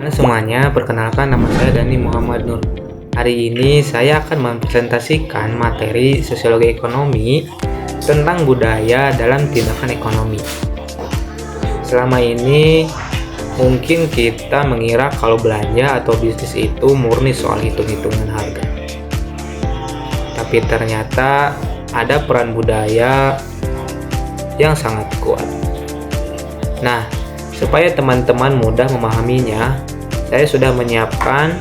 Halo semuanya, perkenalkan nama saya Dani Muhammad Nur. Hari ini saya akan mempresentasikan materi sosiologi ekonomi tentang budaya dalam tindakan ekonomi. Selama ini mungkin kita mengira kalau belanja atau bisnis itu murni soal hitung-hitungan harga. Tapi ternyata ada peran budaya yang sangat kuat. Nah, supaya teman-teman mudah memahaminya, saya sudah menyiapkan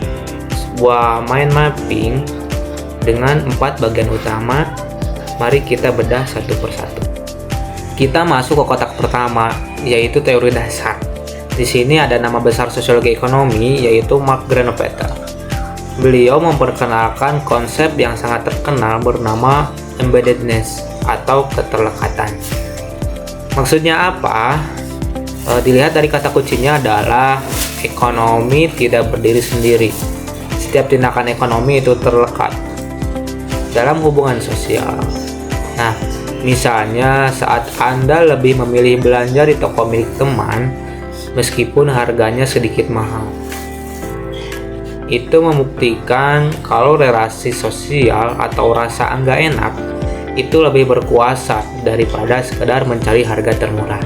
sebuah mind mapping dengan 4 bagian utama. Mari kita bedah satu persatu. Kita masuk ke kotak pertama, yaitu teori dasar. Di sini ada nama besar sosiologi ekonomi, yaitu Mark Granovetter. Beliau memperkenalkan konsep yang sangat terkenal bernama embeddedness atau keterlekatan. Maksudnya apa? Dilihat dari kata kuncinya adalah ekonomi tidak berdiri sendiri. Setiap tindakan ekonomi itu terlekat dalam hubungan sosial. Nah, misalnya saat Anda lebih memilih belanja di toko milik teman meskipun harganya sedikit mahal. Itu membuktikan kalau relasi sosial atau rasa nggak enak itu lebih berkuasa daripada sekedar mencari harga termurah.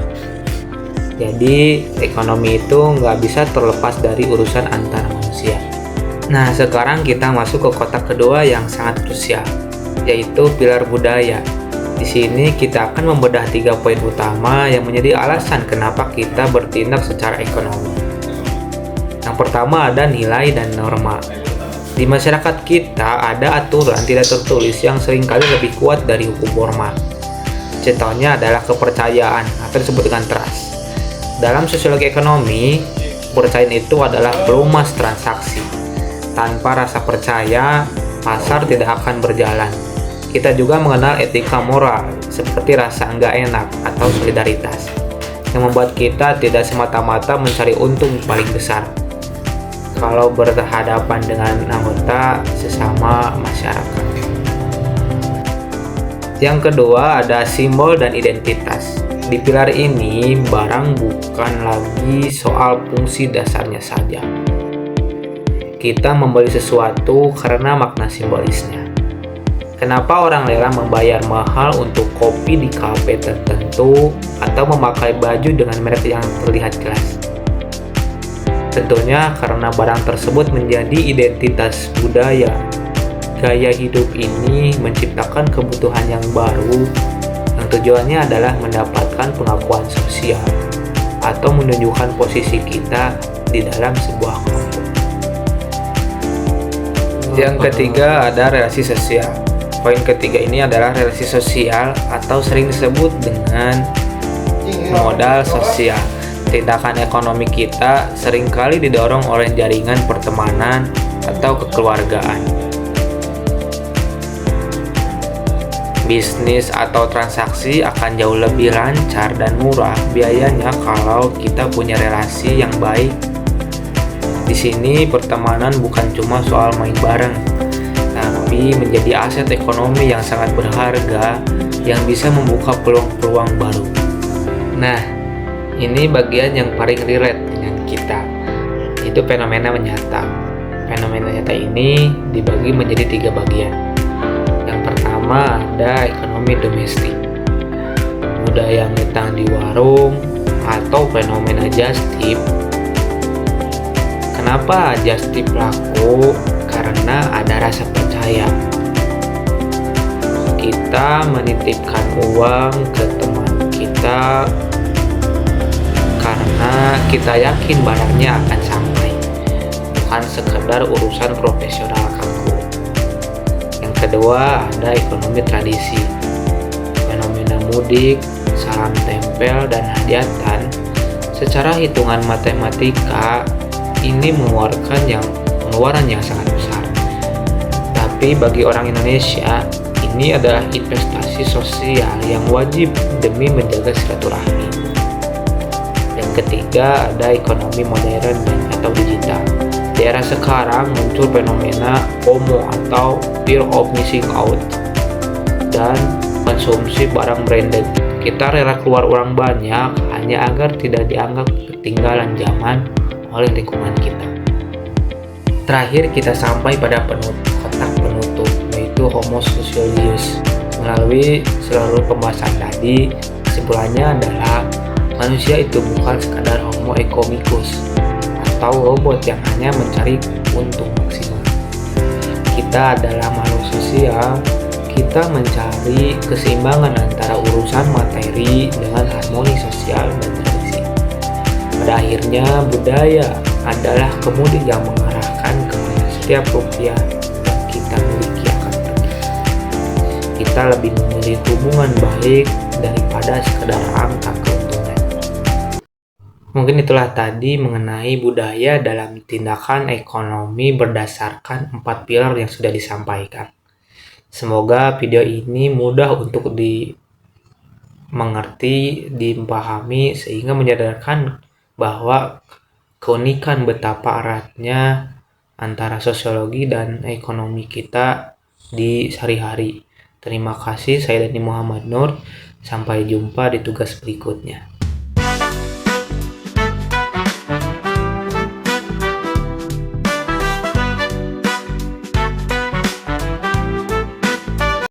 Jadi ekonomi itu nggak bisa terlepas dari urusan antar manusia. Nah, sekarang kita masuk ke kotak kedua yang sangat krusial, yaitu pilar budaya. Di sini kita akan membedah 3 poin utama yang menjadi alasan kenapa kita bertindak secara ekonomi. Yang pertama ada nilai dan norma. Di masyarakat kita ada aturan tidak tertulis yang seringkali lebih kuat dari hukum formal. Contohnya adalah kepercayaan atau disebut dengan trust. Dalam sosiologi ekonomi, kepercayaan itu adalah pelumas transaksi. Tanpa rasa percaya, pasar tidak akan berjalan. Kita juga mengenal etika moral, seperti rasa nggak enak atau solidaritas, yang membuat kita tidak semata-mata mencari untung paling besar kalau berhadapan dengan anggota sesama masyarakat. Yang kedua ada simbol dan identitas. Di pilar ini, barang bukan lagi soal fungsi dasarnya saja. Kita membeli sesuatu karena makna simbolisnya. Kenapa orang rela membayar mahal untuk kopi di kafe tertentu atau memakai baju dengan merek yang terlihat kelas? Tentunya karena barang tersebut menjadi identitas budaya. Gaya hidup ini menciptakan kebutuhan yang baru yang tujuannya adalah mendapatkan pengakuan sosial atau menunjukkan posisi kita di dalam sebuah kelompok. Yang ketiga ada relasi sosial. Poin ketiga ini adalah relasi sosial atau sering disebut dengan modal sosial. Tindakan ekonomi kita seringkali didorong oleh jaringan pertemanan atau kekeluargaan. Bisnis atau transaksi akan jauh lebih lancar dan murah biayanya kalau kita punya relasi yang baik. Di sini pertemanan bukan cuma soal main bareng, tapi menjadi aset ekonomi yang sangat berharga yang bisa membuka peluang-peluang baru. Nah, ini bagian yang paling relate dengan kita, itu fenomena nyata. Fenomena nyata ini dibagi menjadi 3 bagian. Yang pertama ada ekonomi domestik, budaya ngutang di warung atau fenomena just tip. Kenapa just tip laku? Karena ada rasa percaya. Kita menitipkan uang ke teman kita karena kita yakin barangnya akan sampai, bukan sekedar urusan profesional kaku. Yang kedua ada ekonomi tradisi, fenomena mudik, salam tempel, dan hadiatan. Secara hitungan matematika ini pengeluaran yang sangat besar. Tapi bagi orang Indonesia, ini adalah investasi sosial yang wajib demi menjaga silaturahmi. Yang ketiga ada ekonomi modern atau digital. Di era sekarang muncul fenomena FOMO atau fear of missing out dan konsumsi barang branded. Kita rela keluar uang banyak hanya agar tidak dianggap ketinggalan zaman oleh lingkungan kita. Terakhir kita sampai pada kotak penutup, yaitu Homo socialius. Melalui seluruh pembahasan tadi, kesimpulannya adalah manusia itu bukan sekadar Homo economicus atau robot yang hanya mencari untung maksimal. Kita adalah makhluk sosial. Kita mencari keseimbangan antara urusan materi dengan harmoni sosial dan tradisi. Pada akhirnya, budaya adalah kemudi yang mengarahkan kemana setiap rupiah yang kita miliki akan pergi. Kita lebih memilih hubungan baik daripada sekadar angka keuntungan. Mungkin itulah tadi mengenai budaya dalam tindakan ekonomi berdasarkan 4 pilar yang sudah disampaikan. Semoga video ini mudah untuk dimengerti, dipahami, sehingga menyadarkan bahwa keunikan betapa eratnya antara sosiologi dan ekonomi kita di sehari-hari. Terima kasih, saya Dani Muhammad Nur. Sampai jumpa di tugas berikutnya.